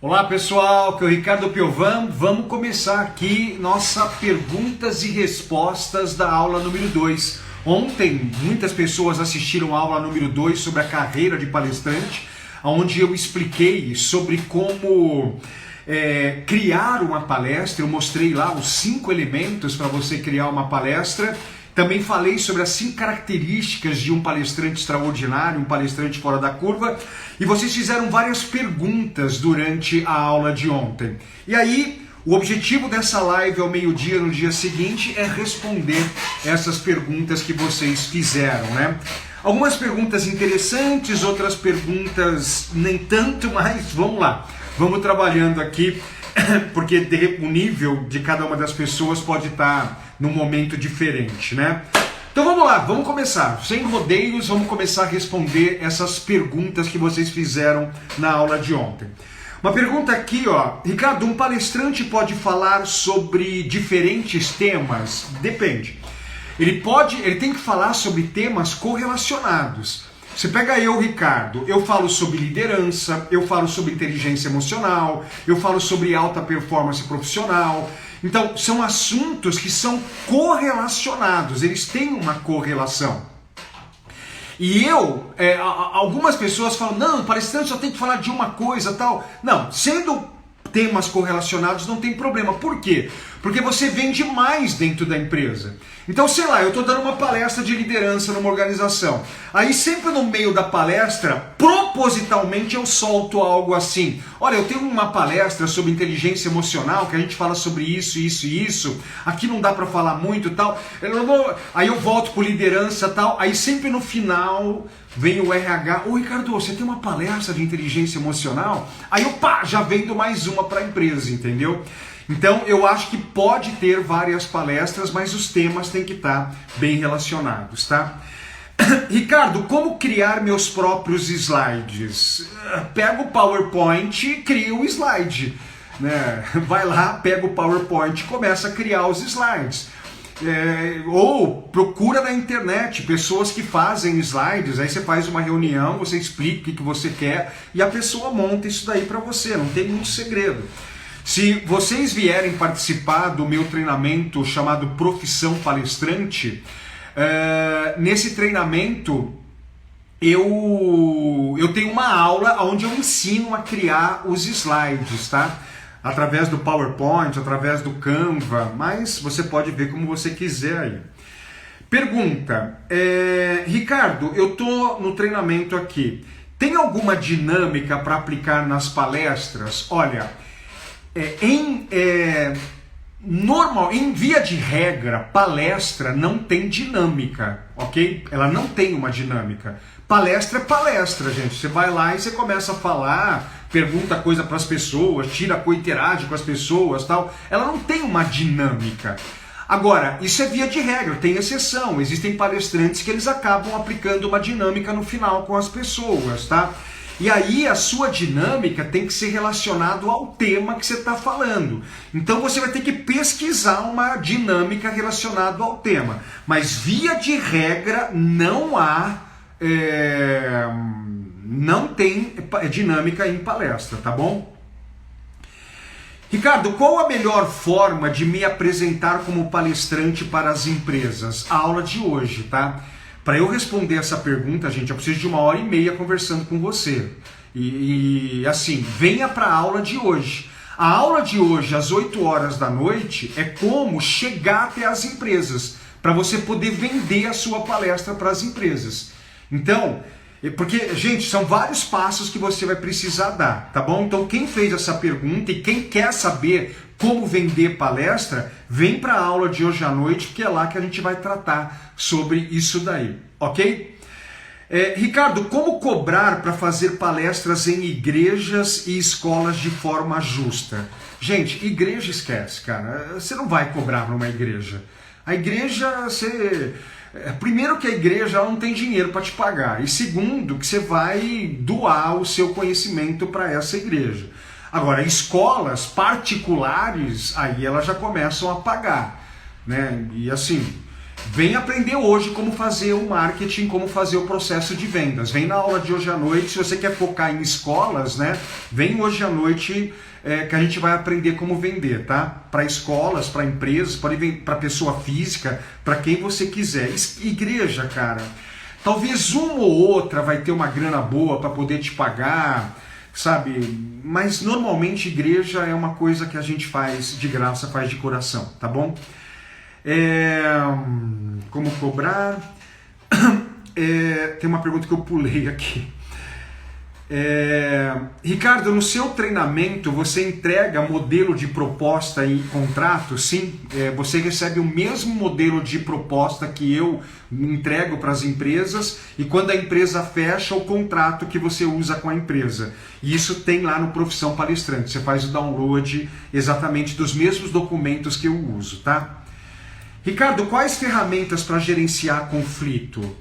Olá pessoal, aqui é o Ricardo Piovan. Vamos começar aqui nossa perguntas e respostas da aula número 2. Ontem muitas pessoas assistiram a aula número 2 sobre a carreira de palestrante, onde eu expliquei sobre como criar uma palestra. Eu mostrei lá os 5 elementos para você criar uma palestra. Também falei sobre as 5 características de um palestrante extraordinário, um palestrante fora da curva, e vocês fizeram várias perguntas durante a aula de ontem. E aí, o objetivo dessa live ao meio-dia, no dia seguinte, é responder essas perguntas que vocês fizeram, né? Algumas perguntas interessantes, outras perguntas nem tanto, mas vamos lá. Vamos trabalhando aqui, porque o nível de cada uma das pessoas pode estar num momento diferente, né? Então vamos lá, vamos começar. Sem rodeios, vamos começar a responder essas perguntas que vocês fizeram na aula de ontem. Uma pergunta aqui, ó. Ricardo, um palestrante pode falar sobre diferentes temas? Depende. Ele tem que falar sobre temas correlacionados. Você pega eu, Ricardo, eu falo sobre liderança, eu falo sobre inteligência emocional, eu falo sobre alta performance profissional. Então, são assuntos que são correlacionados, eles têm uma correlação. E algumas pessoas falam, não, o palestrante só tem que falar de uma coisa, tal. Não, sendo temas correlacionados não tem problema. Por quê? Porque você vende mais dentro da empresa. Então, sei lá, eu estou dando uma palestra de liderança numa organização. Aí sempre no meio da palestra, propositalmente eu solto algo assim. Olha, eu tenho uma palestra sobre inteligência emocional, que a gente fala sobre isso, isso e isso. Aqui não dá para falar muito e tal. Aí eu volto com liderança e tal. Aí sempre no final vem o RH. Ô Ricardo, você tem uma palestra de inteligência emocional? Aí eu já vendo mais uma para a empresa, entendeu? Então eu acho que pode ter várias palestras, mas os temas têm que estar bem relacionados, tá? Ricardo, como criar meus próprios slides? Pega o PowerPoint e cria o slide, né? Vai lá, pega o PowerPoint e começa a criar os slides. Ou procura na internet pessoas que fazem slides, aí você faz uma reunião, você explica o que você quer e a pessoa monta isso daí para você, não tem muito segredo. Se vocês vierem participar do meu treinamento chamado Profissão Palestrante, nesse treinamento eu tenho uma aula onde eu ensino a criar os slides, tá? Através do PowerPoint, através do Canva, mas você pode ver como você quiser aí. Pergunta, Ricardo, eu tô no treinamento aqui, tem alguma dinâmica para aplicar nas palestras? Olha, em via de regra, palestra não tem dinâmica, ok? Ela não tem uma dinâmica. Palestra é palestra, gente. Você vai lá e você começa a falar, pergunta coisa para as pessoas, interage com as pessoas, tal. Ela não tem uma dinâmica. Agora, isso é via de regra, tem exceção. Existem palestrantes que eles acabam aplicando uma dinâmica no final com as pessoas, tá? E aí a sua dinâmica tem que ser relacionado ao tema que você está falando. Então você vai ter que pesquisar uma dinâmica relacionada ao tema. Mas via de regra não tem dinâmica em palestra, tá bom? Ricardo, qual a melhor forma de me apresentar como palestrante para as empresas? A aula de hoje, tá? Para eu responder essa pergunta, gente, eu preciso de 1h30 conversando com você. E assim, venha para a aula de hoje. A aula de hoje, às 8 horas da noite, é como chegar até as empresas, para você poder vender a sua palestra para as empresas. Então, porque, gente, são vários passos que você vai precisar dar, tá bom? Então, quem fez essa pergunta e quem quer saber como vender palestra, vem para a aula de hoje à noite, porque é lá que a gente vai tratar sobre isso daí, ok? Ricardo, como cobrar para fazer palestras em igrejas e escolas de forma justa? Gente, igreja esquece, cara. Você não vai cobrar numa igreja. A igreja, primeiro que a igreja ela não tem dinheiro para te pagar. E segundo, que você vai doar o seu conhecimento para essa igreja. Agora, escolas particulares, aí elas já começam a pagar, né? E assim, vem aprender hoje como fazer o marketing, como fazer o processo de vendas. Vem na aula de hoje à noite, se você quer focar em escolas, né? Vem hoje à noite que a gente vai aprender como vender, tá? Para escolas, para empresas, para pessoa física, para quem você quiser. Igreja, cara, talvez uma ou outra vai ter uma grana boa para poder te pagar, sabe? Mas normalmente igreja é uma coisa que a gente faz de graça, faz de coração, tá bom? Como cobrar? Tem uma pergunta que eu pulei aqui. Ricardo, no seu treinamento você entrega modelo de proposta e contrato? Sim, você recebe o mesmo modelo de proposta que eu entrego para as empresas, e quando a empresa fecha, o contrato que você usa com a empresa. E isso tem lá no Profissão Palestrante, você faz o download exatamente dos mesmos documentos que eu uso, tá? Ricardo, quais ferramentas para gerenciar conflito?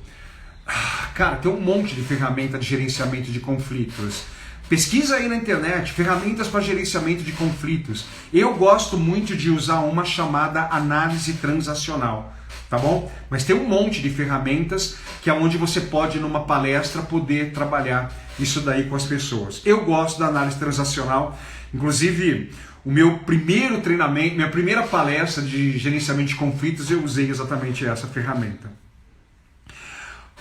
Cara, tem um monte de ferramenta de gerenciamento de conflitos. Pesquisa aí na internet, ferramentas para gerenciamento de conflitos. Eu gosto muito de usar uma chamada análise transacional, tá bom? Mas tem um monte de ferramentas que é onde você pode, numa palestra, poder trabalhar isso daí com as pessoas. Eu gosto da análise transacional, inclusive o meu primeiro treinamento, minha primeira palestra de gerenciamento de conflitos, eu usei exatamente essa ferramenta.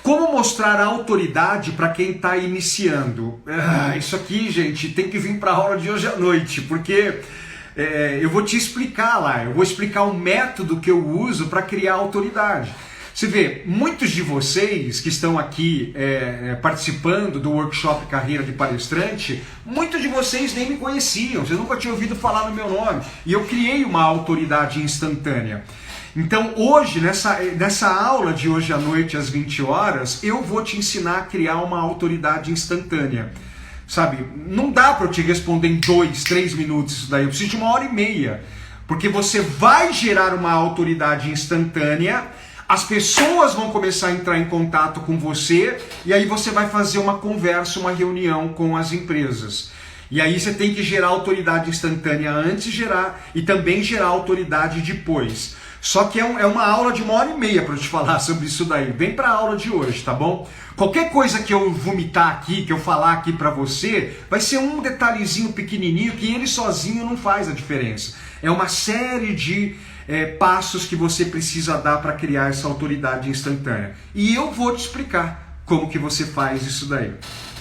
Como mostrar autoridade para quem está iniciando? Isso aqui, gente, tem que vir para a aula de hoje à noite, porque eu vou te explicar lá, eu vou explicar o método que eu uso para criar autoridade. Você vê, muitos de vocês que estão aqui participando do workshop Carreira de Palestrante, muitos de vocês nem me conheciam, vocês nunca tinham ouvido falar no meu nome, e eu criei uma autoridade instantânea. Então hoje, nessa aula de hoje à noite às 20 horas, eu vou te ensinar a criar uma autoridade instantânea. Sabe, não dá para eu te responder em 2, 3 minutos isso daí, eu preciso de 1h30. Porque você vai gerar uma autoridade instantânea, as pessoas vão começar a entrar em contato com você, e aí você vai fazer uma conversa, uma reunião com as empresas. E aí você tem que gerar autoridade instantânea antes de gerar, e também gerar autoridade depois. Só que é uma aula de 1h30 para eu te falar sobre isso daí. Vem para a aula de hoje, tá bom? Qualquer coisa que eu vomitar aqui, que eu falar aqui para você, vai ser um detalhezinho pequenininho que ele sozinho não faz a diferença. É uma série de passos que você precisa dar para criar essa autoridade instantânea. E eu vou te explicar como que você faz isso daí.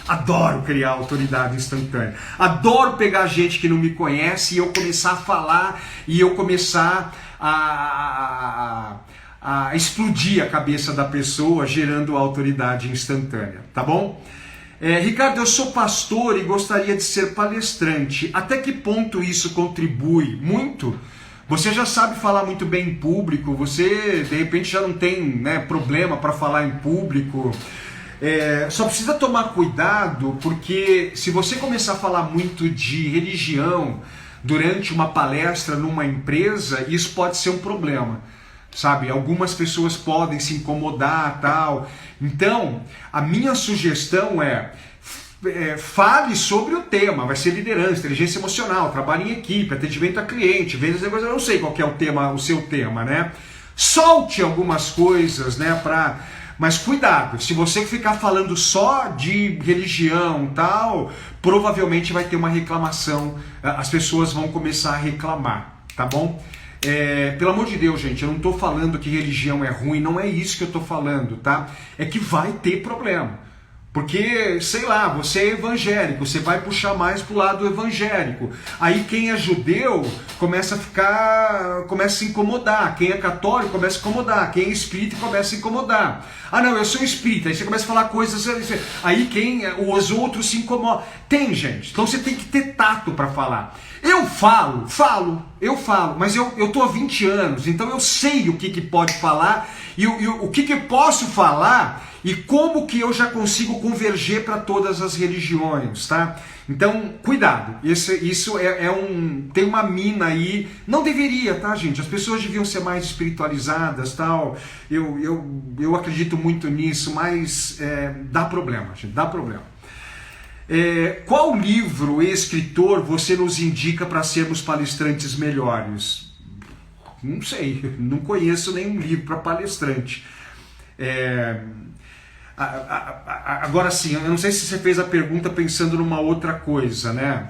Adoro criar autoridade instantânea. Adoro pegar gente que não me conhece e eu começar a falar e eu começar a explodir a cabeça da pessoa, gerando autoridade instantânea, tá bom? Ricardo, eu sou pastor e gostaria de ser palestrante. Até que ponto isso contribui? Muito? Você já sabe falar muito bem em público, você de repente já não tem problema para falar em público. Só precisa tomar cuidado, porque se você começar a falar muito de religião durante uma palestra numa empresa, isso pode ser um problema, sabe? Algumas pessoas podem se incomodar, tal. Então, a minha sugestão fale sobre o tema. Vai ser liderança, inteligência emocional, trabalho em equipe, atendimento a cliente, vendas de negócio. Eu não sei qual que é o seu tema, né? Solte algumas coisas, né, mas cuidado, se você ficar falando só de religião e tal, provavelmente vai ter uma reclamação, as pessoas vão começar a reclamar, tá bom? Pelo amor de Deus, gente, eu não estou falando que religião é ruim, não é isso que eu estou falando, tá? É que vai ter problema. Porque, sei lá, você é evangélico, você vai puxar mais pro lado evangélico. Aí quem é judeu começa a se incomodar. Quem é católico começa a incomodar. Quem é espírita começa a incomodar. Ah não, eu sou espírita. Aí você começa a falar coisas. Aí os outros se incomodam. Tem, gente. Então você tem que ter tato para falar. Eu falo, mas eu tô há 20 anos, então eu sei o que pode falar e o que posso falar e como que eu já consigo converger para todas as religiões, tá? Então, cuidado, isso tem uma mina aí, não deveria, tá, gente? As pessoas deviam ser mais espiritualizadas, tal, eu acredito muito nisso, mas dá problema, gente, dá problema. Qual livro e escritor você nos indica para sermos palestrantes melhores? Não sei, não conheço nenhum livro para palestrante. Agora sim, eu não sei se você fez a pergunta pensando numa outra coisa, né?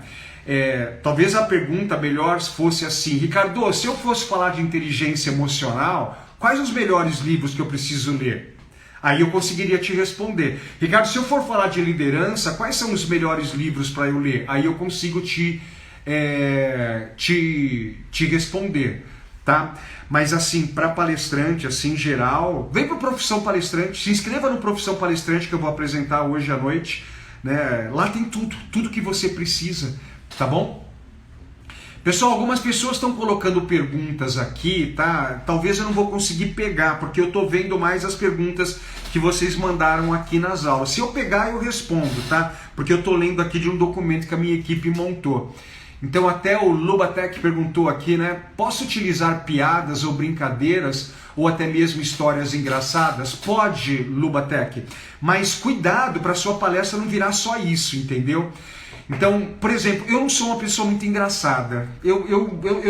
Talvez a pergunta melhor fosse assim: Ricardo, se eu fosse falar de inteligência emocional, quais os melhores livros que eu preciso ler? Aí eu conseguiria te responder. Ricardo, se eu for falar de liderança, quais são os melhores livros para eu ler? Aí eu consigo te responder, tá? Mas assim, para palestrante, assim, em geral, vem para Profissão Palestrante, se inscreva no Profissão Palestrante que eu vou apresentar hoje à noite, né? Lá tem tudo que você precisa, tá bom? Pessoal, algumas pessoas estão colocando perguntas aqui, tá? Talvez eu não vou conseguir pegar, porque eu tô vendo mais as perguntas que vocês mandaram aqui nas aulas. Se eu pegar, eu respondo, tá? Porque eu tô lendo aqui de um documento que a minha equipe montou. Então até o Lubatec perguntou aqui, né? Posso utilizar piadas ou brincadeiras ou até mesmo histórias engraçadas? Pode, Lubatec, mas cuidado para sua palestra não virar só isso, entendeu? Então, por exemplo, eu não sou uma pessoa muito engraçada, eu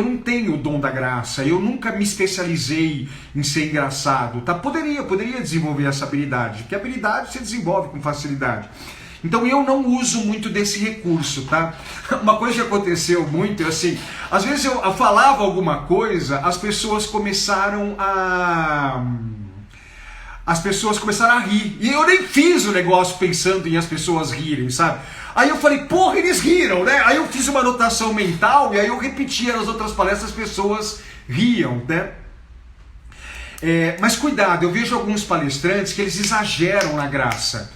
não tenho o dom da graça, eu nunca me especializei em ser engraçado, tá? Poderia desenvolver essa habilidade, porque a habilidade você desenvolve com facilidade. Então eu não uso muito desse recurso, tá? Uma coisa que aconteceu muito é assim, às vezes eu falava alguma coisa, as pessoas começaram a rir, e eu nem fiz o negócio pensando em as pessoas rirem, sabe? Aí eu falei, porra, eles riram, né? Aí eu fiz uma anotação mental e aí eu repetia nas outras palestras, as pessoas riam, né? Mas cuidado, eu vejo alguns palestrantes que eles exageram na graça.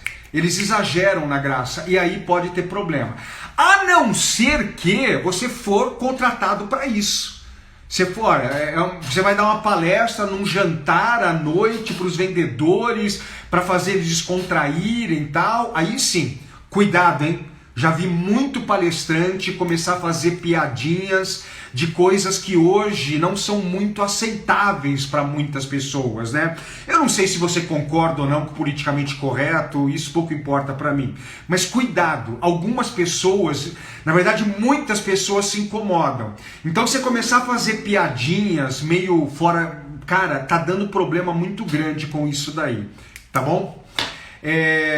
E aí pode ter problema. A não ser que você for contratado para isso. Você vai dar uma palestra num jantar à noite para os vendedores, para fazer eles descontraírem e tal. Aí sim, cuidado, hein? Já vi muito palestrante começar a fazer piadinhas de coisas que hoje não são muito aceitáveis para muitas pessoas, né? Eu não sei se você concorda ou não com o politicamente correto, isso pouco importa para mim. Mas cuidado, algumas pessoas, na verdade muitas pessoas se incomodam. Então você começar a fazer piadinhas meio fora, cara, tá dando problema muito grande com isso daí, tá bom?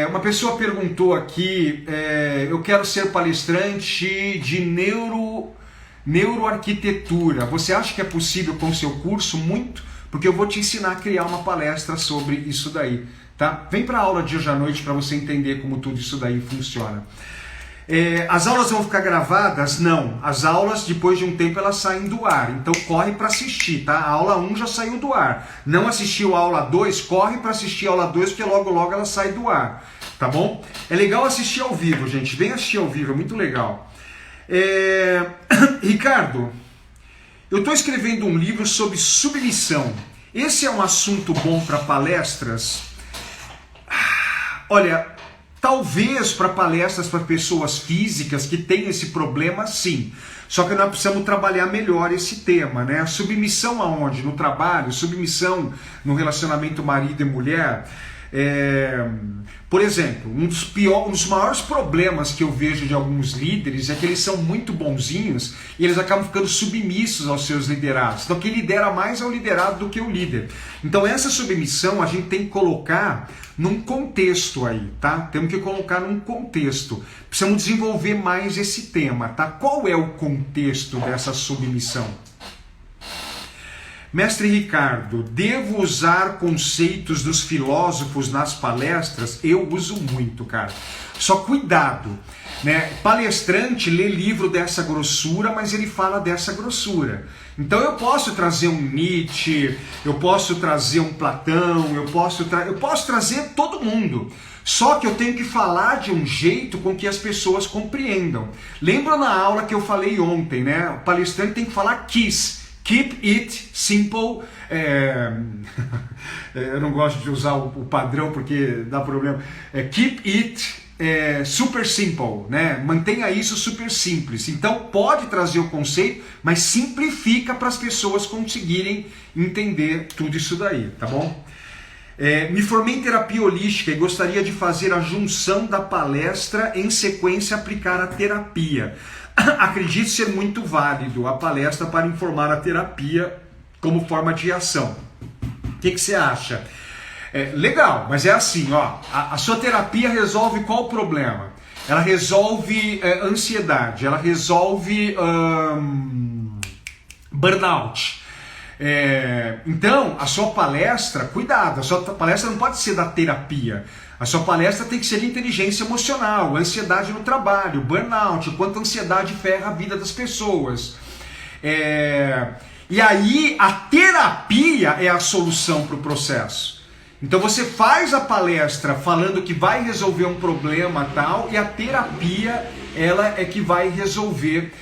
Uma pessoa perguntou aqui, eu quero ser palestrante de neuroarquitetura. Você acha que é possível com o seu curso? Muito, porque eu vou te ensinar a criar uma palestra sobre isso daí, tá? Vem para a aula de hoje à noite para você entender como tudo isso daí funciona. As aulas vão ficar gravadas? Não. As aulas, depois de um tempo, elas saem do ar. Então corre para assistir, tá? A aula 1 já saiu do ar. Não assistiu a aula 2? Corre para assistir a aula 2, porque logo ela sai do ar. Tá bom? É legal assistir ao vivo, gente. Vem assistir ao vivo, é muito legal. Ricardo, eu estou escrevendo um livro sobre submissão. Esse é um assunto bom para palestras? Olha, talvez para palestras para pessoas físicas que têm esse problema, sim. Só que nós precisamos trabalhar melhor esse tema, né? Submissão aonde? No trabalho? Submissão no relacionamento marido e mulher? Por exemplo, um dos maiores problemas que eu vejo de alguns líderes é que eles são muito bonzinhos e eles acabam ficando submissos aos seus liderados. Então quem lidera mais é o liderado do que o líder. Então essa submissão a gente tem que colocar num contexto aí, tá? Temos que colocar num contexto. Precisamos desenvolver mais esse tema, tá? Qual é o contexto dessa submissão? Mestre Ricardo, devo usar conceitos dos filósofos nas palestras? Eu uso muito, cara. Só cuidado, né? Palestrante lê livro dessa grossura, mas ele fala dessa grossura. Então eu posso trazer um Nietzsche, eu posso trazer um Platão, eu posso trazer todo mundo. Só que eu tenho que falar de um jeito com que as pessoas compreendam. Lembra na aula que eu falei ontem, né? O palestrante tem que falar KISS. Keep it simple. Eu não gosto de usar o padrão porque dá problema. Keep it super simple, né? Mantenha isso super simples. Então pode trazer o conceito, mas simplifica para as pessoas conseguirem entender tudo isso daí, tá bom? Me formei em terapia holística e gostaria de fazer a junção da palestra em sequência aplicar a terapia. Acredito ser muito válido a palestra para informar a terapia como forma de ação. O que você acha? Legal, mas é assim, ó, a sua terapia resolve qual problema? Ela resolve ansiedade, ela resolve burnout. Então, a sua palestra, cuidado, a sua palestra não pode ser da terapia. A sua palestra tem que ser de inteligência emocional, ansiedade no trabalho, burnout, o quanto a ansiedade ferra a vida das pessoas. E aí, a terapia é a solução para o processo. Então você faz a palestra falando que vai resolver um problema tal, e a terapia, ela é que vai resolver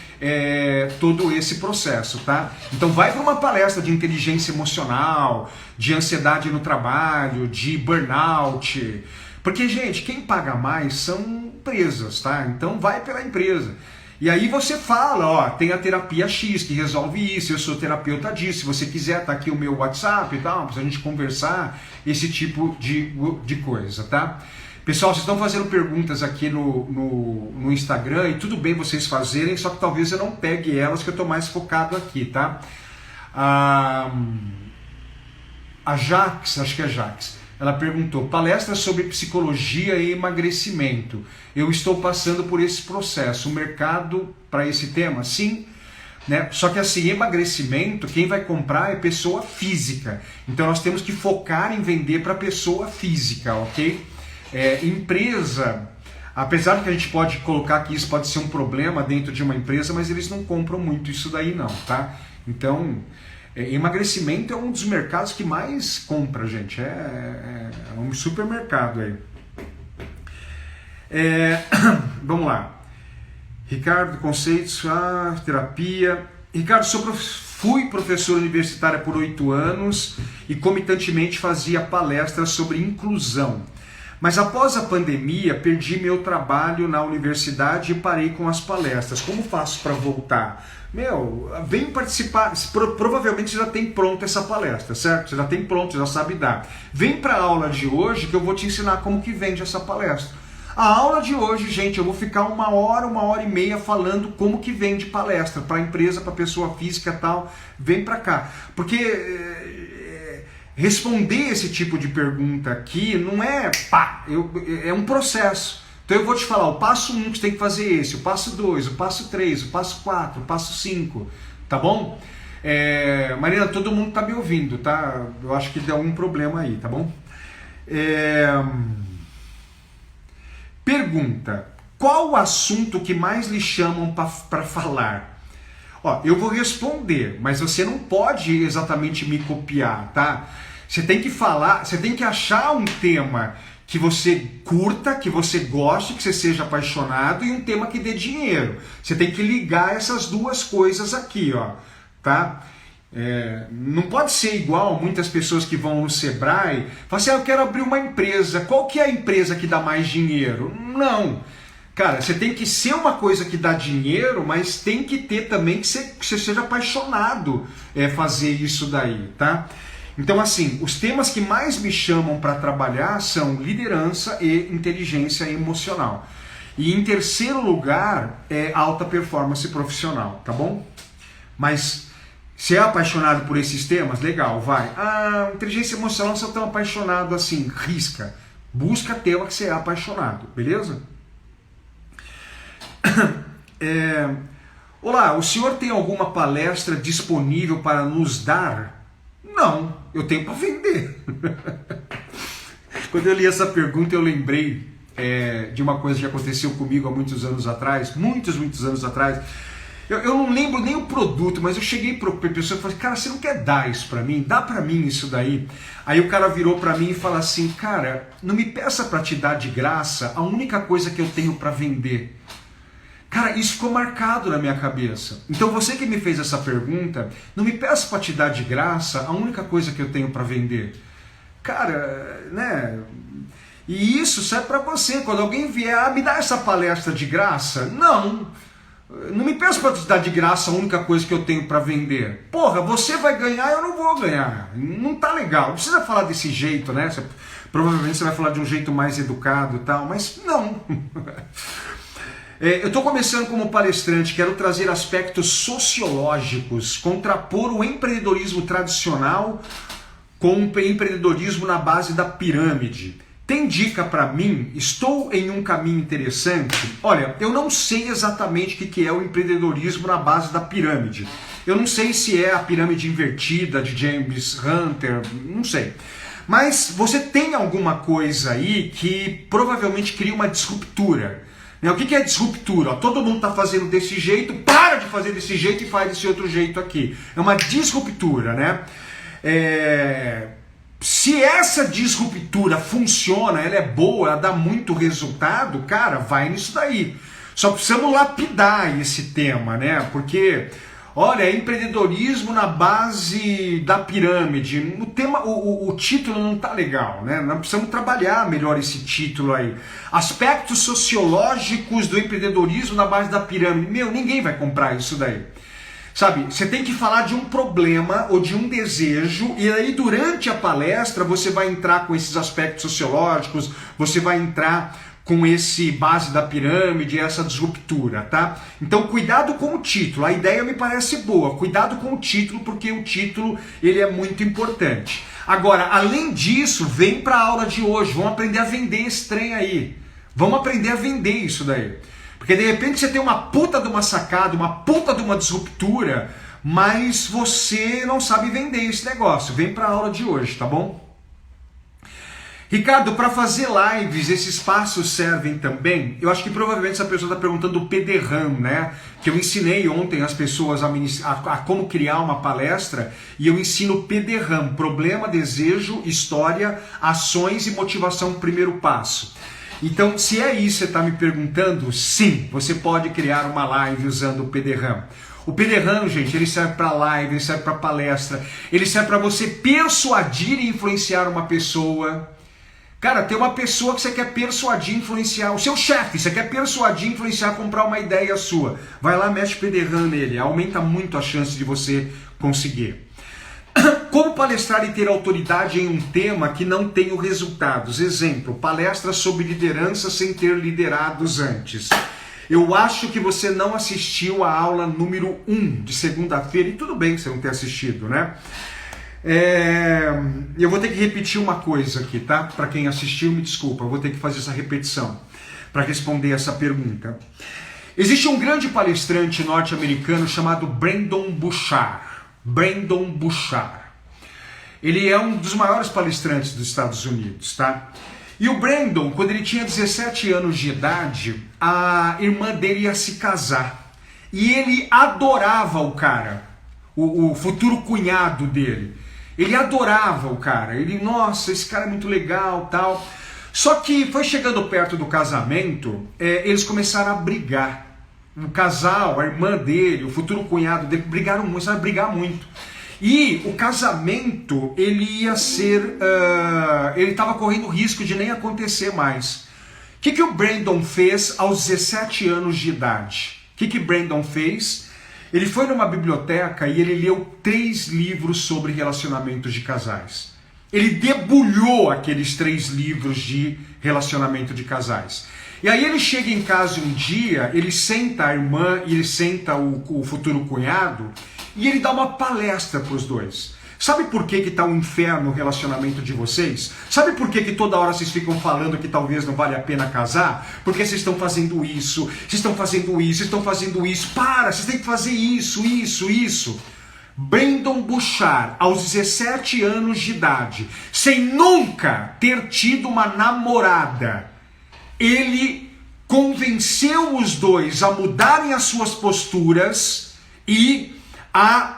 todo esse processo, tá? Então vai para uma palestra de inteligência emocional, de ansiedade no trabalho, de burnout. Porque, gente, quem paga mais são empresas, tá? Então vai pela empresa. E aí você fala, ó, tem a terapia X que resolve isso, eu sou terapeuta disso, se você quiser, tá aqui o meu WhatsApp e tal, pra gente conversar, esse tipo de coisa, tá? Pessoal, vocês estão fazendo perguntas aqui no Instagram, e tudo bem vocês fazerem, só que talvez eu não pegue elas, que eu tô mais focado aqui, tá? A Jax, acho que é Jax, ela perguntou, palestra sobre psicologia e emagrecimento. Eu estou passando por esse processo. O mercado para esse tema? Sim. Né? Só que assim, emagrecimento, quem vai comprar é pessoa física. Então nós temos que focar em vender para pessoa física, ok? Empresa, apesar de que a gente pode colocar que isso pode ser um problema dentro de uma empresa, mas eles não compram muito isso daí não, tá? Então... emagrecimento é um dos mercados que mais compra, gente. É um supermercado aí. Vamos lá. Ricardo, conceitos, terapia. Ricardo, fui professor universitário por 8 anos e comitantemente fazia palestras sobre inclusão. Mas após a pandemia, perdi meu trabalho na universidade e parei com as palestras. Como faço para voltar? Vem participar, provavelmente você já tem pronta essa palestra, certo? Você já tem pronto, você já sabe dar. Vem para a aula de hoje que eu vou te ensinar como que vende essa palestra. A aula de hoje, gente, eu vou ficar 1 hora e meia falando como que vende palestra para empresa, para pessoa física e tal. Vem para cá. Porque responder esse tipo de pergunta aqui não é é um processo. Então eu vou te falar, o passo 1 que você tem que fazer é esse, o passo 2, o passo 3, o passo 4, o passo 5, tá bom? Marina, todo mundo tá me ouvindo, tá? Eu acho que deu algum problema aí, tá bom? Pergunta, qual o assunto que mais lhe chamam para falar? Ó, eu vou responder, mas você não pode exatamente me copiar, tá? Você tem que falar, você tem que achar um tema que você curta, que você goste, que você seja apaixonado, e um tema que dê dinheiro. Você tem que ligar essas duas coisas aqui, ó, tá? Não pode ser igual muitas pessoas que vão no Sebrae, falam assim, eu quero abrir uma empresa, qual que é a empresa que dá mais dinheiro? Não, cara, você tem que ser uma coisa que dá dinheiro, mas tem que ter também que você seja apaixonado fazer isso daí, tá? Então, assim, os temas que mais me chamam para trabalhar são liderança e inteligência emocional. E em terceiro lugar, alta performance profissional, tá bom? Mas se é apaixonado por esses temas, legal, vai. Inteligência emocional, não sou tão apaixonado assim, risca. Busca tema que você é apaixonado, beleza? Olá, o senhor tem alguma palestra disponível para nos dar? Não, eu tenho para vender. Quando eu li essa pergunta, eu lembrei de uma coisa que aconteceu comigo há muitos anos atrás, muitos anos atrás. Eu não lembro nem o produto, mas eu cheguei para a pessoa e falei, cara, você não quer dar isso para mim? Dá para mim isso daí. Aí o cara virou para mim e falou assim, cara, não me peça para te dar de graça a única coisa que eu tenho para vender. Cara, isso ficou marcado na minha cabeça. Então você que me fez essa pergunta, não me peça para te dar de graça a única coisa que eu tenho para vender. Cara, né? E isso serve para você. Quando alguém vier, me dá essa palestra de graça? Não me peça para te dar de graça a única coisa que eu tenho para vender. Porra, você vai ganhar, eu não vou ganhar. Não tá legal. Não precisa falar desse jeito, né? Provavelmente você vai falar de um jeito mais educado e tal, mas não. Eu estou começando como palestrante, quero trazer aspectos sociológicos, contrapor o empreendedorismo tradicional com o empreendedorismo na base da pirâmide. Tem dica para mim? Estou em um caminho interessante? Olha, eu não sei exatamente o que é o empreendedorismo na base da pirâmide. Eu não sei se é a pirâmide invertida de James Hunter, não sei. Mas você tem alguma coisa aí que provavelmente cria uma disruptura. O que é disruptura? Todo mundo está fazendo desse jeito, para de fazer desse jeito e faz desse outro jeito aqui. É uma disruptura, né? Se essa disruptura funciona, ela é boa, ela dá muito resultado, cara, vai nisso daí. Só precisamos lapidar esse tema, né? Porque, olha, empreendedorismo na base da pirâmide. O título não tá legal, né? Nós precisamos trabalhar melhor esse título aí. Aspectos sociológicos do empreendedorismo na base da pirâmide. Meu, ninguém vai comprar isso daí. Sabe, você tem que falar de um problema ou de um desejo, e aí durante a palestra você vai entrar com esses aspectos sociológicos, você vai entrar com esse base da pirâmide, essa disruptura, tá? Então cuidado com o título, a ideia me parece boa, cuidado com o título, porque o título ele é muito importante. Agora, além disso, vem para a aula de hoje, vamos aprender a vender esse trem aí, vamos aprender a vender isso daí. Porque de repente você tem uma puta de uma sacada, uma puta de uma disruptura, mas você não sabe vender esse negócio. Vem para a aula de hoje, tá bom? Ricardo, para fazer lives, esses passos servem também? Eu acho que provavelmente essa pessoa está perguntando do PDRAM, né? Que eu ensinei ontem as pessoas a como criar uma palestra, e eu ensino PDRAM, problema, desejo, história, ações e motivação, primeiro passo. Então, se é isso que você está me perguntando, sim, você pode criar uma live usando o PDRAM. O PDRAM, gente, ele serve para live, ele serve para palestra, ele serve para você persuadir e influenciar uma pessoa. Cara, tem uma pessoa que você quer persuadir, influenciar, o seu chefe, você quer persuadir, influenciar, comprar uma ideia sua. Vai lá, mexe o PDRAM nele, aumenta muito a chance de você conseguir. Como palestrar e ter autoridade em um tema que não tem resultados? Exemplo, palestra sobre liderança sem ter liderados antes. Eu acho que você não assistiu a aula número 1 de segunda-feira, e tudo bem você não ter assistido, né? Eu vou ter que repetir uma coisa aqui, tá? Para quem assistiu, me desculpa, eu vou ter que fazer essa repetição para responder essa pergunta. Existe um grande palestrante norte-americano chamado Brendon Burchard. Brendon Burchard. Ele é um dos maiores palestrantes dos Estados Unidos, tá? E o Brendon, quando ele tinha 17 anos de idade, a irmã dele ia se casar. E ele adorava o cara, o futuro cunhado dele. Ele adorava o cara. Ele, nossa, esse cara é muito legal, tal. Só que foi chegando perto do casamento, eles começaram a brigar. O casal, a irmã dele, o futuro cunhado dele, começaram a brigar muito. E o casamento, ele ia ser, ele estava correndo risco de nem acontecer mais. O que o Brendon fez aos 17 anos de idade? O que Brendon fez? Ele foi numa biblioteca e ele leu 3 livros sobre relacionamentos de casais. Ele debulhou aqueles 3 livros de relacionamento de casais. E aí ele chega em casa um dia, ele senta a irmã e ele senta o futuro cunhado e ele dá uma palestra para os dois. Sabe por que está um inferno o relacionamento de vocês? Sabe por que toda hora vocês ficam falando que talvez não vale a pena casar? Porque vocês estão fazendo isso, vocês estão fazendo isso, vocês estão fazendo isso. Para, vocês têm que fazer isso. Brendon Burchard, aos 17 anos de idade, sem nunca ter tido uma namorada, ele convenceu os dois a mudarem as suas posturas e a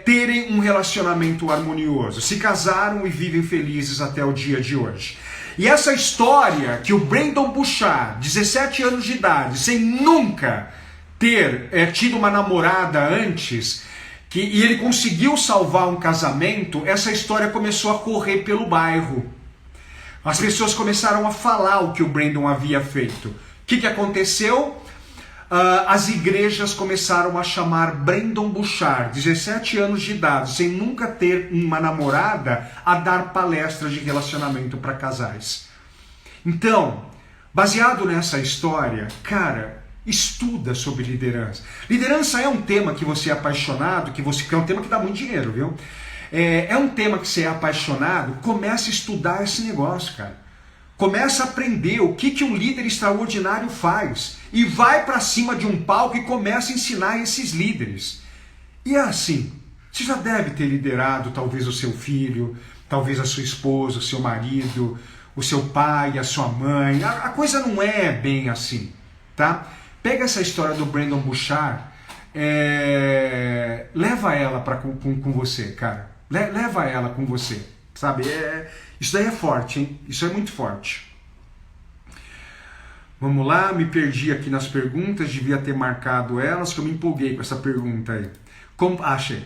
terem um relacionamento harmonioso. Se casaram e vivem felizes até o dia de hoje. E essa história que o Brendon Burchard, 17 anos de idade, sem nunca ter tido uma namorada antes, e ele conseguiu salvar um casamento, essa história começou a correr pelo bairro. As pessoas começaram a falar o que o Brendon havia feito. O que aconteceu? As igrejas começaram a chamar Brendon Burchard, 17 anos de idade, sem nunca ter uma namorada, a dar palestras de relacionamento para casais. Então, Baseado nessa história, cara, estuda sobre liderança. Liderança é um tema que você é apaixonado, que é um tema que dá muito dinheiro, viu? É um tema que você é apaixonado, começa a estudar esse negócio, cara. Começa a aprender o que um líder extraordinário faz e vai para cima de um palco e começa a ensinar esses líderes. E é assim, você já deve ter liderado talvez o seu filho, talvez a sua esposa, o seu marido, o seu pai, a sua mãe. A coisa não é bem assim, tá? Pega essa história do Brendon Burchard, leva ela com você, cara. Leva ela com você, sabe? Isso daí é forte, hein? Isso é muito forte. Vamos lá, me perdi aqui nas perguntas, devia ter marcado elas, que eu me empolguei com essa pergunta aí. Achei.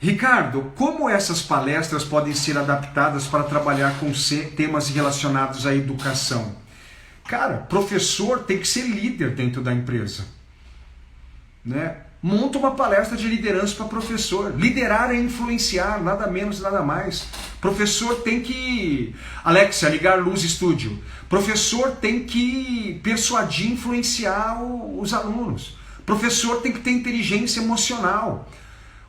Ricardo, como essas palestras podem ser adaptadas para trabalhar com temas relacionados à educação? Cara, professor tem que ser líder dentro da empresa, né? Monta uma palestra de liderança para professor. Liderar é influenciar, nada menos, nada mais. Professor tem que... Alexia, ligar luz estúdio. Professor tem que persuadir, influenciar os alunos. Professor tem que ter inteligência emocional.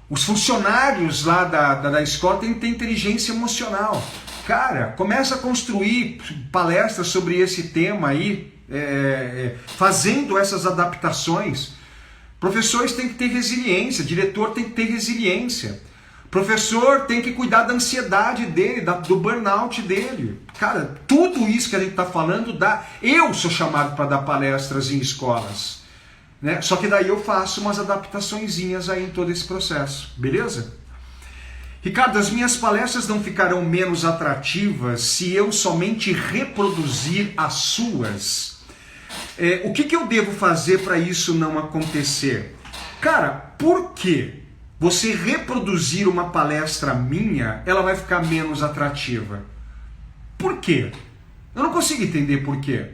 Os funcionários lá da escola têm que ter inteligência emocional. Cara, começa a construir palestras sobre esse tema aí, fazendo essas adaptações. Professores têm que ter resiliência, diretor tem que ter resiliência. Professor tem que cuidar da ansiedade dele, do burnout dele. Cara, tudo isso que a gente está falando dá... Eu sou chamado para dar palestras em escolas, né? Só que daí eu faço umas adaptaçõezinhas aí em todo esse processo, beleza? Ricardo, as minhas palestras não ficarão menos atrativas se eu somente reproduzir as suas. O que eu devo fazer para isso não acontecer? Cara, por que você reproduzir uma palestra minha, ela vai ficar menos atrativa? Por quê? Eu não consigo entender por quê.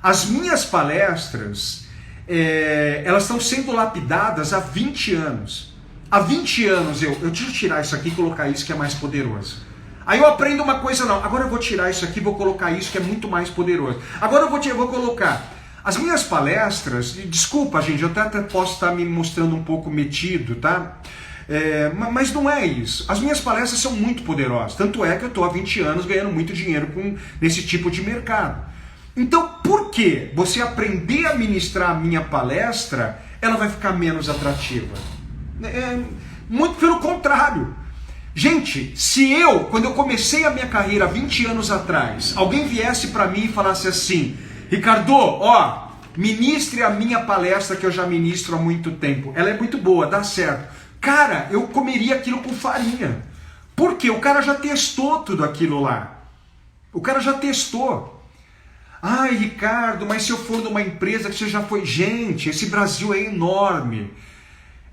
As minhas palestras, elas estão sendo lapidadas há 20 anos. Há 20 anos eu deixa eu tirar isso aqui e colocar isso que é mais poderoso. Aí eu aprendo uma coisa, não, agora eu vou tirar isso aqui e vou colocar isso que é muito mais poderoso. Agora eu vou colocar... As minhas palestras, desculpa gente, eu até posso estar me mostrando um pouco metido, tá? Mas não é isso. As minhas palestras são muito poderosas. Tanto é que eu estou há 20 anos ganhando muito dinheiro nesse tipo de mercado. Então, por que você aprender a ministrar a minha palestra, ela vai ficar menos atrativa? Muito pelo contrário. Gente, se quando eu comecei a minha carreira 20 anos atrás, alguém viesse para mim e falasse assim: Ricardo, ministre a minha palestra que eu já ministro há muito tempo. Ela é muito boa, dá certo. Cara, eu comeria aquilo com farinha. Por quê? O cara já testou tudo aquilo lá. O cara já testou. Ai, Ricardo, mas se eu for numa empresa que você já foi... Gente, esse Brasil é enorme.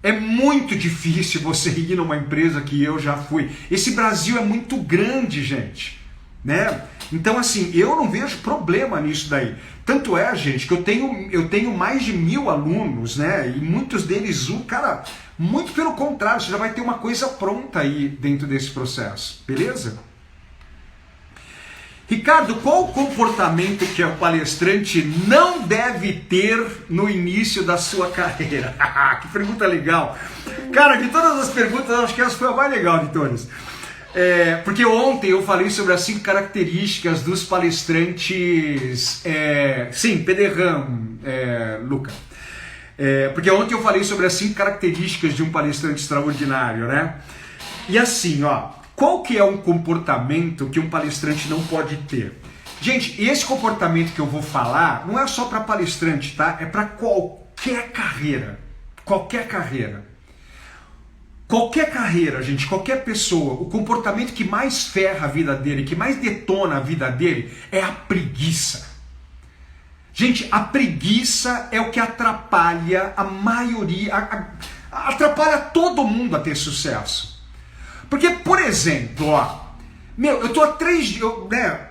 É muito difícil você ir numa empresa que eu já fui. Esse Brasil é muito grande, gente, né? Então, assim, eu não vejo problema nisso daí. Tanto é, gente, que eu tenho mais de 1000 alunos, né? E muitos deles, cara, muito pelo contrário, você já vai ter uma coisa pronta aí dentro desse processo, beleza? Ricardo, qual o comportamento que o palestrante não deve ter no início da sua carreira? Que pergunta legal. Cara, de todas as perguntas, eu acho que essa foi a mais legal de todas. Porque ontem eu falei sobre as 5 características dos palestrantes... sim, Pederram, Luca. Porque ontem eu falei sobre as 5 características de um palestrante extraordinário, né? E assim, qual que é um comportamento que um palestrante não pode ter? Gente, esse comportamento que eu vou falar não é só para palestrante, tá? É para qualquer carreira. Qualquer carreira. Qualquer carreira, gente, qualquer pessoa, o comportamento que mais ferra a vida dele, que mais detona a vida dele, é a preguiça. Gente, a preguiça é o que atrapalha a maioria, atrapalha todo mundo a ter sucesso. Porque, por exemplo, eu tô há 3 dias,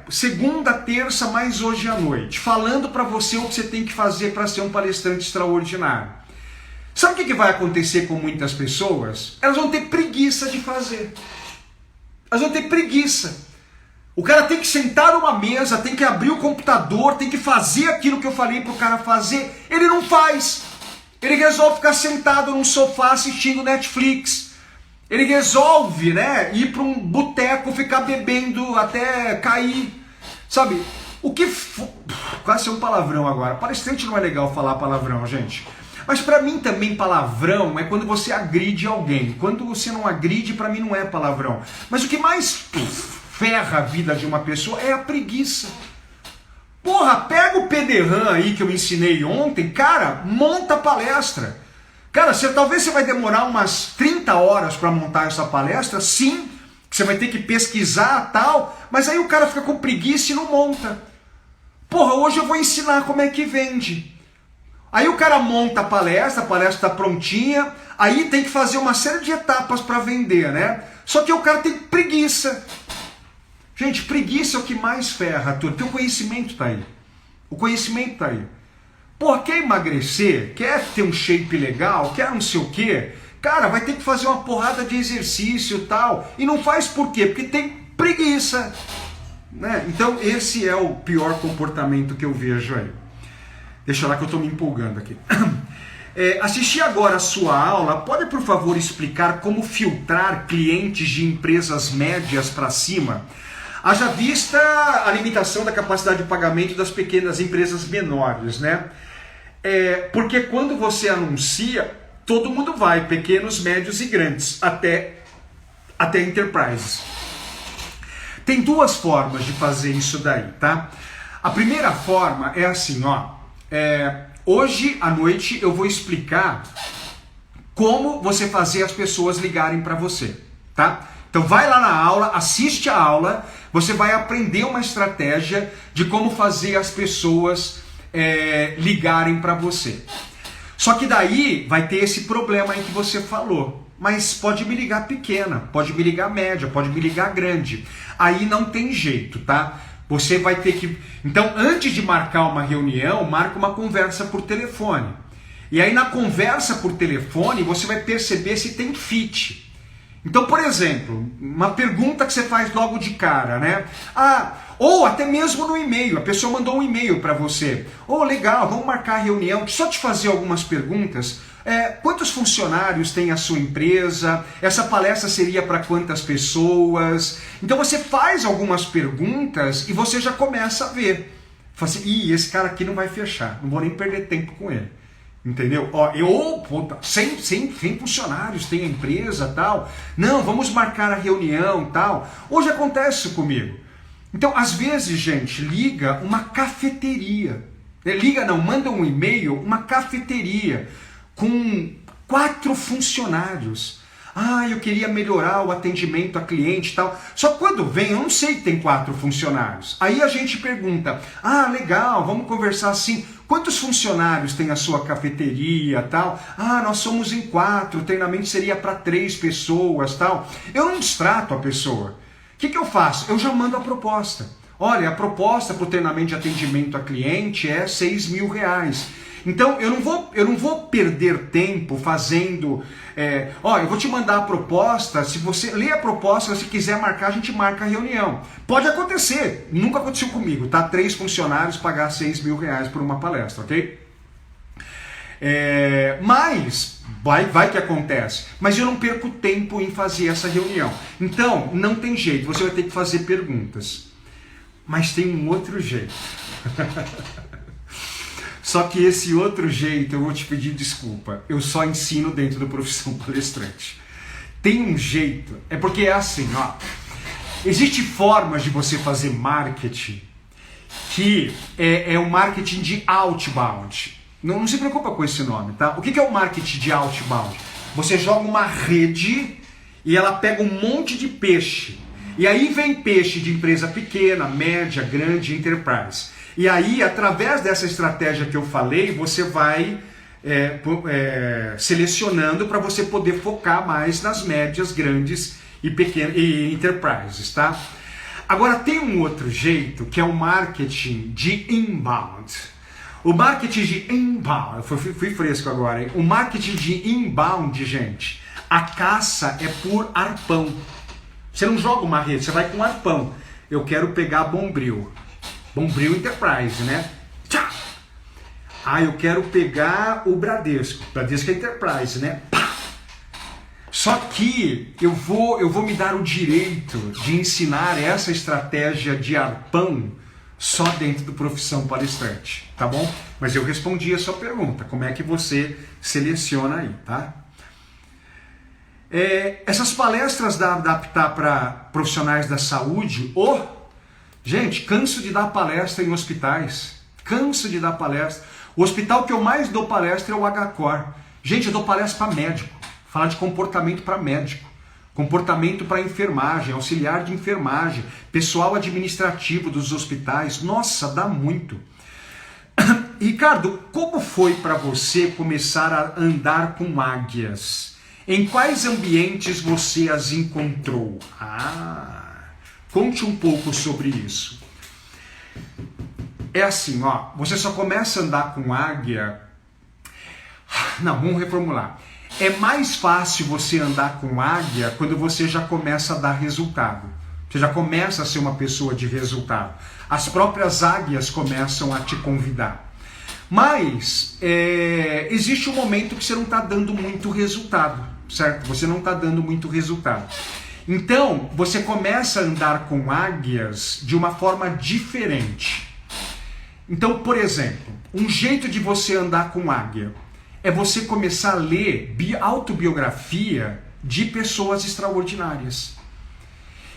segunda, terça, mais hoje à noite, falando para você o que você tem que fazer para ser um palestrante extraordinário. Sabe o que vai acontecer com muitas pessoas? Elas vão ter preguiça de fazer. Elas vão ter preguiça. O cara tem que sentar numa mesa, tem que abrir o computador, tem que fazer aquilo que eu falei pro cara fazer. Ele não faz. Ele resolve ficar sentado num sofá assistindo Netflix. Ele resolve, né, ir para um boteco, ficar bebendo até cair. Sabe? O que... Quase é um palavrão agora. Palestrante não é legal falar palavrão, gente. Mas para mim também palavrão é quando você agride alguém. Quando você não agride, para mim não é palavrão. Mas o que mais ferra a vida de uma pessoa é a preguiça. Porra, pega o PDRAM aí que eu ensinei ontem, cara, monta a palestra. Cara, talvez você vai demorar umas 30 horas para montar essa palestra, sim, que você vai ter que pesquisar tal, mas aí o cara fica com preguiça e não monta. Porra, hoje eu vou ensinar como é que vende. Aí o cara monta a palestra está prontinha, aí tem que fazer uma série de etapas para vender, né? Só que o cara tem preguiça. Gente, preguiça é o que mais ferra tudo, porque o conhecimento tá aí. O conhecimento tá aí. Pô, quer emagrecer? Quer ter um shape legal? Quer não sei o quê? Cara, vai ter que fazer uma porrada de exercício e tal. E não faz por quê? Porque tem preguiça. Né? Então esse é o pior comportamento que eu vejo aí. Deixa lá que eu tô me empolgando aqui. Assistir agora a sua aula, pode por favor explicar como filtrar clientes de empresas médias para cima? Haja vista a limitação da capacidade de pagamento das pequenas empresas menores, né? Porque quando você anuncia, todo mundo vai, pequenos, médios e grandes, até enterprises. Tem duas formas de fazer isso daí, tá? A primeira forma é assim, ó. Hoje à noite eu vou explicar como você fazer as pessoas ligarem para você, tá? Então vai lá na aula, assiste a aula, você vai aprender uma estratégia de como fazer as pessoas ligarem para você. Só que daí vai ter esse problema aí que você falou. Mas pode me ligar pequena, pode me ligar média, pode me ligar grande. Aí não tem jeito, tá? Você vai ter que... Então, antes de marcar uma reunião, marca uma conversa por telefone. E aí na conversa por telefone, você vai perceber se tem fit. Então, por exemplo, uma pergunta que você faz logo de cara, né? Ou até mesmo no e-mail, a pessoa mandou um e-mail para você. Legal, vamos marcar a reunião. Só te fazer algumas perguntas. Quantos funcionários tem a sua empresa? Essa palestra seria para quantas pessoas? Então você faz algumas perguntas e você já começa a ver. Fala assim, esse cara aqui não vai fechar, não vou nem perder tempo com ele. Entendeu? 100 funcionários tem a empresa tal. Não, vamos marcar a reunião tal. Hoje acontece isso comigo. Então, às vezes, gente, liga uma cafeteria. Manda um e-mail, uma cafeteria com 4 funcionários. Eu queria melhorar o atendimento a cliente e tal. Só que quando vem, eu não sei que tem 4 funcionários. Aí a gente pergunta, legal, vamos conversar assim. Quantos funcionários tem a sua cafeteria tal? Nós somos em 4, o treinamento seria para 3 pessoas tal. Eu não distrato a pessoa. O que eu faço? Eu já mando a proposta. Olha, a proposta para o treinamento de atendimento a cliente é R$6.000. Então eu não vou perder tempo fazendo... eu vou te mandar a proposta, se você ler a proposta, se quiser marcar, a gente marca a reunião. Pode acontecer, nunca aconteceu comigo, tá? 3 funcionários pagar R$6.000 por uma palestra, ok? Mas vai que acontece, mas eu não perco tempo em fazer essa reunião. Então não tem jeito, você vai ter que fazer perguntas. Mas tem um outro jeito. Só que esse outro jeito, eu vou te pedir desculpa, eu só ensino dentro da profissão palestrante. Tem um jeito, porque é assim, ó. Existe formas de você fazer marketing que é o marketing de outbound. Não se preocupa com esse nome, tá? O que é o marketing de outbound? Você joga uma rede e ela pega um monte de peixe. E aí vem peixe de empresa pequena, média, grande, enterprise. E aí, através dessa estratégia que eu falei, você vai selecionando para você poder focar mais nas médias, grandes e pequenas e enterprises, tá? Agora, tem um outro jeito, que é o marketing de inbound. O marketing de inbound, fui fresco agora, hein? O marketing de inbound, gente, a caça é por arpão. Você não joga uma rede, você vai com um arpão. eu quero pegar a Bombril Enterprise, né? Tchá! Ah, eu quero pegar o Bradesco Enterprise, né? Pá! Só que eu vou me dar o direito de ensinar essa estratégia de arpão só dentro do Profissão Palestrante, tá bom? Mas eu respondi a sua pergunta, como é que você seleciona aí, tá? Essas palestras da Adaptar para profissionais da saúde, gente, canso de dar palestra em hospitais, canso de dar palestra. O hospital que eu mais dou palestra é o HCOR. Gente, eu dou palestra para médico, falar de comportamento para médico, comportamento para enfermagem, auxiliar de enfermagem, pessoal administrativo dos hospitais. Nossa, dá muito. Ricardo, como foi para você começar a andar com águias? Em quais ambientes você as encontrou? Conte um pouco sobre isso. É assim, você só começa a andar com águia... Não, vamos reformular. É mais fácil você andar com águia quando você já começa a dar resultado. Você já começa a ser uma pessoa de resultado. As próprias águias começam a te convidar. Mas existe um momento que você não está dando muito resultado, certo? Você não está dando muito resultado. Então, você começa a andar com águias de uma forma diferente. Então, por exemplo, um jeito de você andar com águia é você começar a ler autobiografia de pessoas extraordinárias.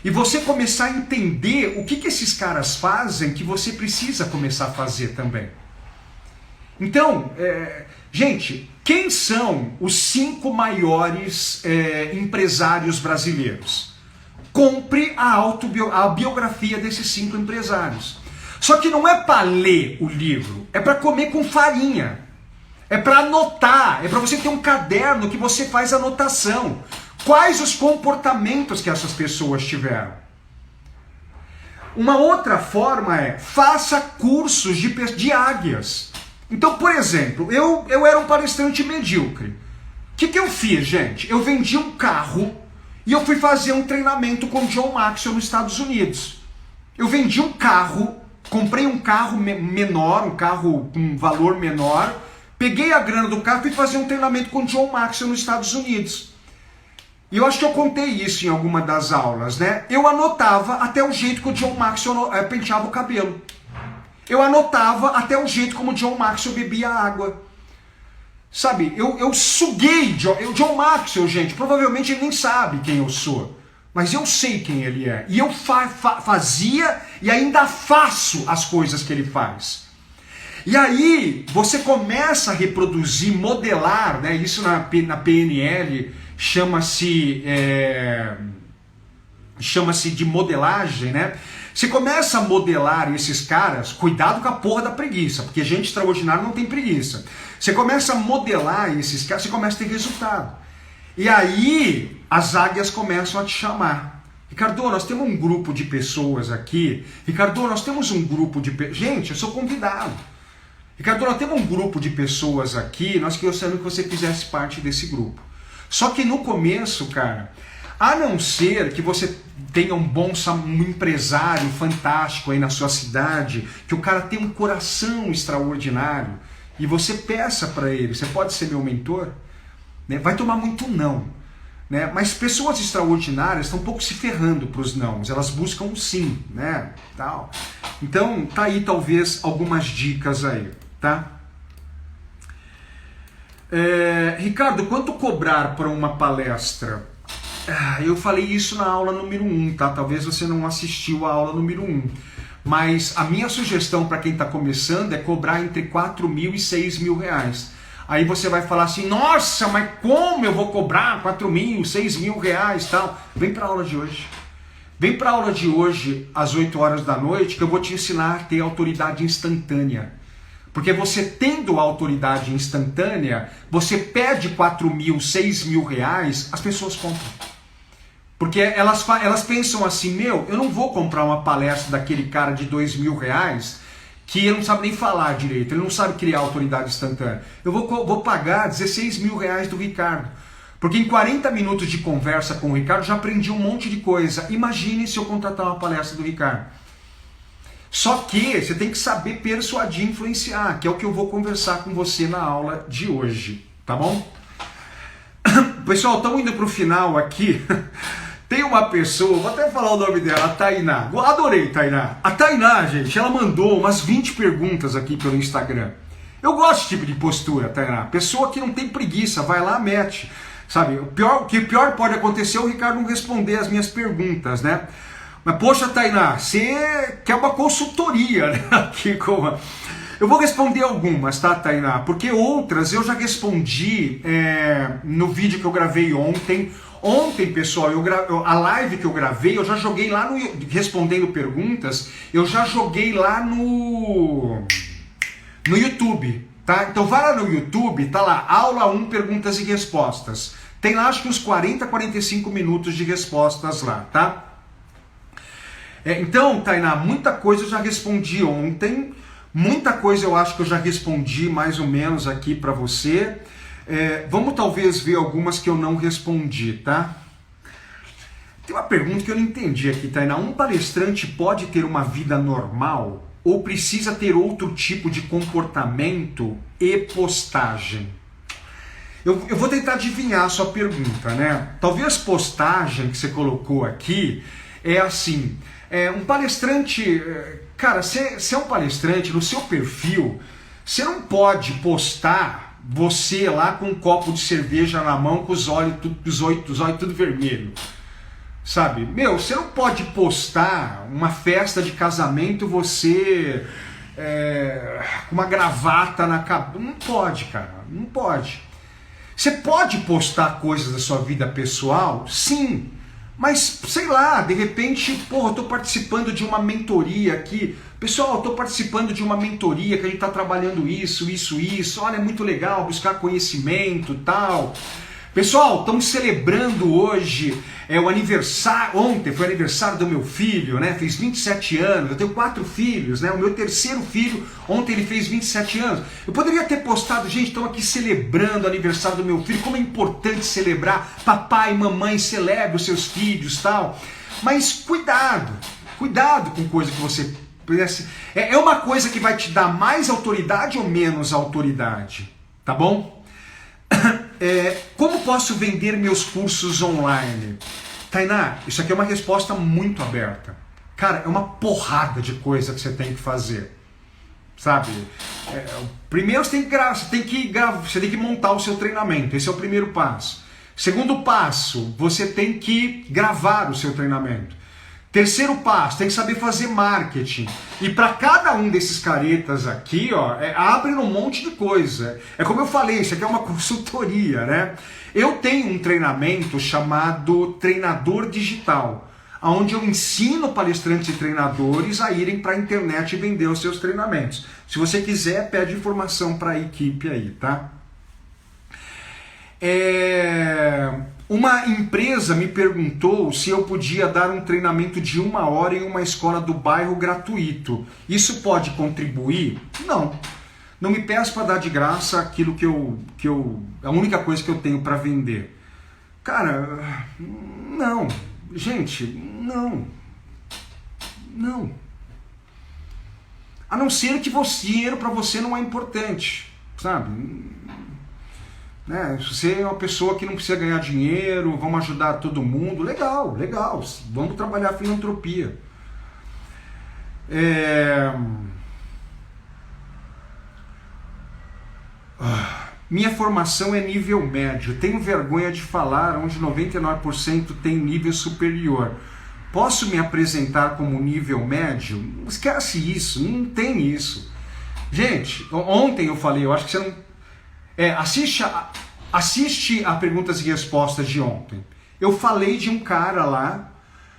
E você começar a entender o que esses caras fazem que você precisa começar a fazer também. Então, gente, quem são os 5 maiores empresários brasileiros? Compre a biografia desses 5 empresários. Só que não é para ler o livro, é para comer com farinha. É para anotar, é para você ter um caderno que você faz anotação. Quais os comportamentos que essas pessoas tiveram? Uma outra forma faça cursos de águias. Então, por exemplo, eu era um palestrante medíocre. O que eu fiz, gente? Eu vendi um carro e eu fui fazer um treinamento com o John Maxwell nos Estados Unidos. Eu vendi um carro, comprei um carro menor, um carro com valor menor, peguei a grana do carro e fui fazer um treinamento com o John Maxwell nos Estados Unidos. E eu acho que eu contei isso em alguma das aulas, né? Eu anotava até o jeito que o John Maxwell penteava o cabelo. Eu anotava até o jeito como o John Maxwell bebia água. Sabe, eu suguei o John Maxwell, gente. Provavelmente ele nem sabe quem eu sou. Mas eu sei quem ele é. E eu fazia e ainda faço as coisas que ele faz. E aí você começa a reproduzir, modelar, né? Isso na PNL chama-se de modelagem, né? Você começa a modelar esses caras, cuidado com a porra da preguiça, porque gente extraordinária não tem preguiça. Você começa a modelar esses caras, você começa a ter resultado. E aí as águias começam a te chamar. Ricardo, nós temos um grupo de pessoas aqui. Ricardo, nós temos um grupo de... Gente, eu sou convidado. Ricardo, nós temos um grupo de pessoas aqui, nós gostaríamos que você fizesse parte desse grupo. Só que no começo, cara, a não ser que você tenha um empresário fantástico aí na sua cidade, que o cara tem um coração extraordinário, e você peça para ele, você pode ser meu mentor? Né? Vai tomar muito não. Né? Mas pessoas extraordinárias estão um pouco se ferrando para os nãos, elas buscam um sim, né? Tal. Então, tá aí talvez algumas dicas aí, tá? Ricardo, quanto cobrar para uma palestra? Eu falei isso na aula número 1, tá? Talvez você não assistiu a aula número 1. Mas a minha sugestão para quem está começando é cobrar entre 4 mil e 6 mil reais. Aí você vai falar assim, nossa, mas como eu vou cobrar 4 mil, 6 mil reais e tal? Vem para a aula de hoje. Vem para a aula de hoje, às 8 horas da noite, que eu vou te ensinar a ter autoridade instantânea. Porque você tendo autoridade instantânea, você pede 4 mil, 6 mil reais, as pessoas compram. Porque elas pensam assim, eu não vou comprar uma palestra daquele cara de 2 mil reais que ele não sabe nem falar direito, ele não sabe criar autoridade instantânea. Eu vou pagar 16 mil reais do Ricardo. Porque em 40 minutos de conversa com o Ricardo já aprendi um monte de coisa. Imagine se eu contratar uma palestra do Ricardo. Só que você tem que saber persuadir e influenciar, que é o que eu vou conversar com você na aula de hoje, tá bom? Pessoal, estamos indo para o final aqui. Tem uma pessoa, vou até falar o nome dela, a Tainá. Adorei, Tainá. A Tainá, gente, ela mandou umas 20 perguntas aqui pelo Instagram. Eu gosto desse tipo de postura, Tainá. Pessoa que não tem preguiça, vai lá, mete. Sabe, o que pior pode acontecer é o Ricardo não responder as minhas perguntas, né? Mas, poxa, Tainá, você quer uma consultoria, né? Aqui com... Eu vou responder algumas, tá, Tainá? Porque outras eu já respondi no vídeo que eu gravei ontem. Ontem, pessoal, a live que eu gravei, eu já joguei lá no... Respondendo perguntas, eu já joguei lá no YouTube. Tá? Então vai lá no YouTube, tá lá, aula 1, perguntas e respostas. Tem lá acho que uns 40, 45 minutos de respostas lá, tá? Então, Tainá, muita coisa eu já respondi ontem, muita coisa eu acho que eu já respondi mais ou menos aqui pra você. Vamos talvez ver algumas que eu não respondi, tá? Tem uma pergunta que eu não entendi aqui, Tainá. Um palestrante pode ter uma vida normal? Ou precisa ter outro tipo de comportamento e postagem? Eu vou tentar adivinhar a sua pergunta, né? Talvez postagem que você colocou aqui é assim, um palestrante, cara, você é um palestrante, no seu perfil, você não pode postar você lá com um copo de cerveja na mão com os olhos tudo vermelho. Sabe, você não pode postar uma festa de casamento você com uma gravata na cabeça. Não pode, cara, não pode. Você pode postar coisas da sua vida pessoal? Sim, mas sei lá, de repente, eu tô participando de uma mentoria aqui. Pessoal, eu tô participando de uma mentoria que a gente tá trabalhando isso. Olha, é muito legal buscar conhecimento e tal. Pessoal, estamos celebrando hoje o aniversário, ontem foi o aniversário do meu filho, né? Fez 27 anos, eu tenho 4 filhos, né? O meu terceiro filho, ontem ele fez 27 anos. Eu poderia ter postado, gente, estamos aqui celebrando o aniversário do meu filho, como é importante celebrar, papai e mamãe celebrem os seus filhos e tal. Mas cuidado com coisa que você... É uma coisa que vai te dar mais autoridade ou menos autoridade, tá bom? Como posso vender meus cursos online? Tainá, isso aqui é uma resposta muito aberta. Cara, é uma porrada de coisa que você tem que fazer. Sabe? Primeiro você tem que montar o seu treinamento. Esse é o primeiro passo. Segundo passo, você tem que gravar o seu treinamento. Terceiro passo, tem que saber fazer marketing. E para cada um desses caretas aqui, abre um monte de coisa. É como eu falei, isso aqui é uma consultoria, né? Eu tenho um treinamento chamado Treinador Digital, onde eu ensino palestrantes e treinadores a irem para a internet e vender os seus treinamentos. Se você quiser, pede informação para a equipe aí, tá? Uma empresa me perguntou se eu podia dar um treinamento de 1 hora em uma escola do bairro gratuito. Isso pode contribuir? Não. Não me peça para dar de graça aquilo que a única coisa que eu tenho para vender. Cara, não. Gente, não. Não. A não ser que dinheiro para você não é importante, sabe? Se você é uma pessoa que não precisa ganhar dinheiro, vamos ajudar todo mundo, legal, vamos trabalhar a filantropia. Minha formação é nível médio, tenho vergonha de falar onde 99% tem nível superior. Posso me apresentar como nível médio? Esquece isso, não tem isso. Gente, ontem eu falei, eu acho que você não... Assiste a perguntas e respostas de ontem. Eu falei de um cara lá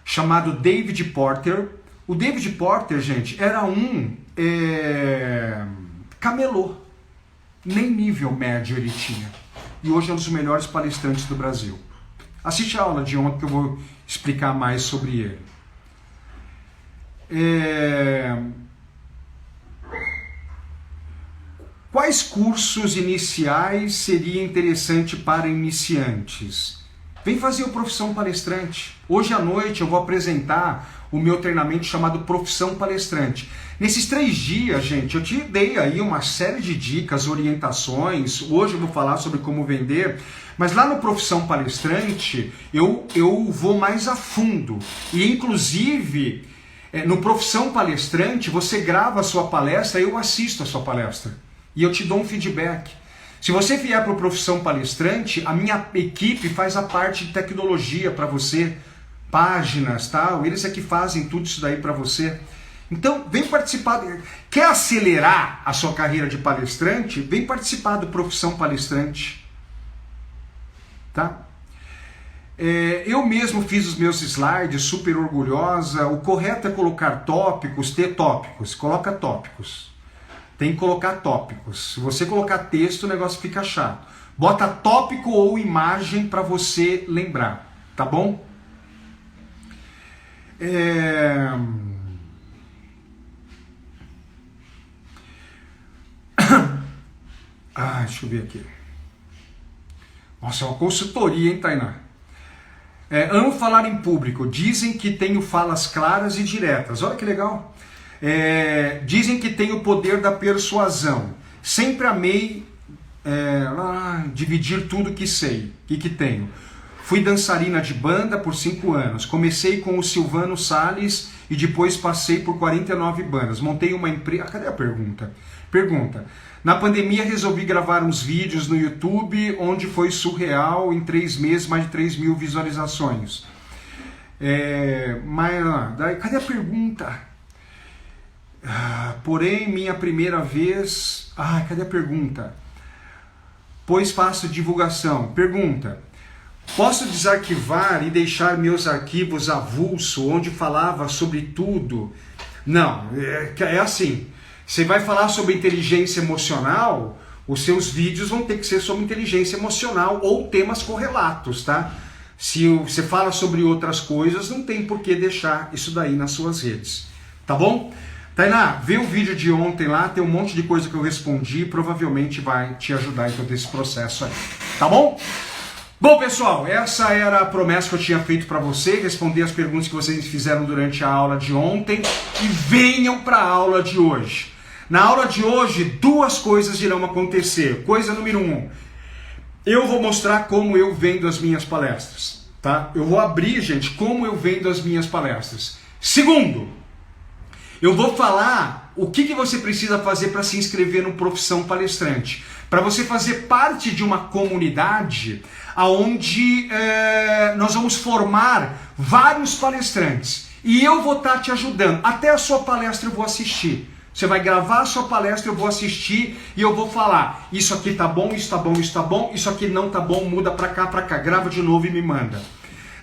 chamado David Porter. O David Porter, gente, era um camelô. Nem nível médio ele tinha. E hoje é um dos melhores palestrantes do Brasil. Assiste a aula de ontem que eu vou explicar mais sobre ele. Quais cursos iniciais seria interessante para iniciantes? Vem fazer o Profissão Palestrante. Hoje à noite eu vou apresentar o meu treinamento chamado Profissão Palestrante. Nesses 3 dias, gente, eu te dei aí uma série de dicas, orientações. Hoje eu vou falar sobre como vender, mas lá no Profissão Palestrante eu vou mais a fundo. E inclusive, no Profissão Palestrante, você grava a sua palestra, eu assisto a sua palestra. E eu te dou um feedback. Se você vier para o Profissão Palestrante, a minha equipe faz a parte de tecnologia para você, páginas, tal. Eles é que fazem tudo isso daí para você. Então, vem participar. Quer acelerar a sua carreira de palestrante? Vem participar do Profissão Palestrante. Tá? Eu mesmo fiz os meus slides, super orgulhosa. O correto é colocar tópicos, ter tópicos. Coloca tópicos. Tem que colocar tópicos. Se você colocar texto, o negócio fica chato. Bota tópico ou imagem para você lembrar, tá bom? Deixa eu ver aqui. Nossa, é uma consultoria, hein, Tainá? Amo falar em público. Dizem que tenho falas claras e diretas. Olha que legal. Dizem que tenho o poder da persuasão. Sempre amei dividir tudo que sei e que tenho. Fui dançarina de banda por 5 anos. Comecei com o Silvano Salles e depois passei por 49 bandas. Montei uma empresa... Cadê a pergunta? Pergunta. Na pandemia resolvi gravar uns vídeos no YouTube onde foi surreal. Em 3 meses, mais de 3 mil visualizações. Cadê a pergunta? Porém, minha primeira vez... cadê a pergunta? Pois faço divulgação. Pergunta. Posso desarquivar e deixar meus arquivos avulso, onde falava sobre tudo? Não, é assim. Você vai falar sobre inteligência emocional, os seus vídeos vão ter que ser sobre inteligência emocional ou temas correlatos, tá? Se você fala sobre outras coisas, não tem por que deixar isso daí nas suas redes. Tá bom? Tainá, vê o vídeo de ontem lá, tem um monte de coisa que eu respondi, provavelmente vai te ajudar em todo esse processo aí, tá bom? Bom, pessoal, essa era a promessa que eu tinha feito para você, responder as perguntas que vocês fizeram durante a aula de ontem e venham para a aula de hoje. Na aula de hoje, 2 coisas irão acontecer. Coisa número 1, eu vou mostrar como eu vendo as minhas palestras, tá? Eu vou abrir, gente, como eu vendo as minhas palestras. Segundo, eu vou falar o que você precisa fazer para se inscrever no Profissão Palestrante. Para você fazer parte de uma comunidade onde nós vamos formar vários palestrantes. E eu vou estar te ajudando. Até a sua palestra eu vou assistir. Você vai gravar a sua palestra, eu vou assistir e eu vou falar. Isso aqui tá bom, isso tá bom, isso tá bom. Isso aqui não tá bom, muda para cá. Grava de novo e me manda.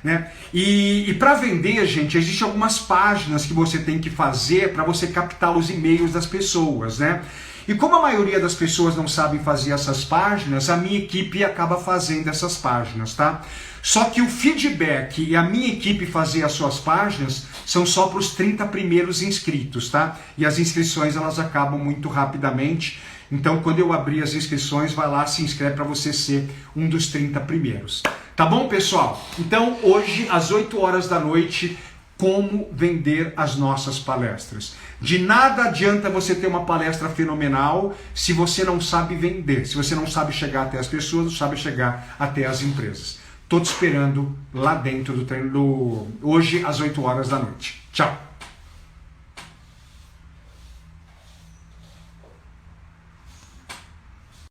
Né? E para vender, gente, existem algumas páginas que você tem que fazer para você captar os e-mails das pessoas, né? E como a maioria das pessoas não sabem fazer essas páginas, a minha equipe acaba fazendo essas páginas, tá? Só que o feedback e a minha equipe fazer as suas páginas são só para os 30 primeiros inscritos, tá? E as inscrições elas acabam muito rapidamente. Então, quando eu abrir as inscrições, vai lá, se inscreve para você ser um dos 30 primeiros. Tá bom, pessoal? Então, hoje, às 8 horas da noite, como vender as nossas palestras. De nada adianta você ter uma palestra fenomenal se você não sabe vender, se você não sabe chegar até as pessoas, não sabe chegar até as empresas. Tô te esperando lá dentro do treino hoje, às 8 horas da noite. Tchau!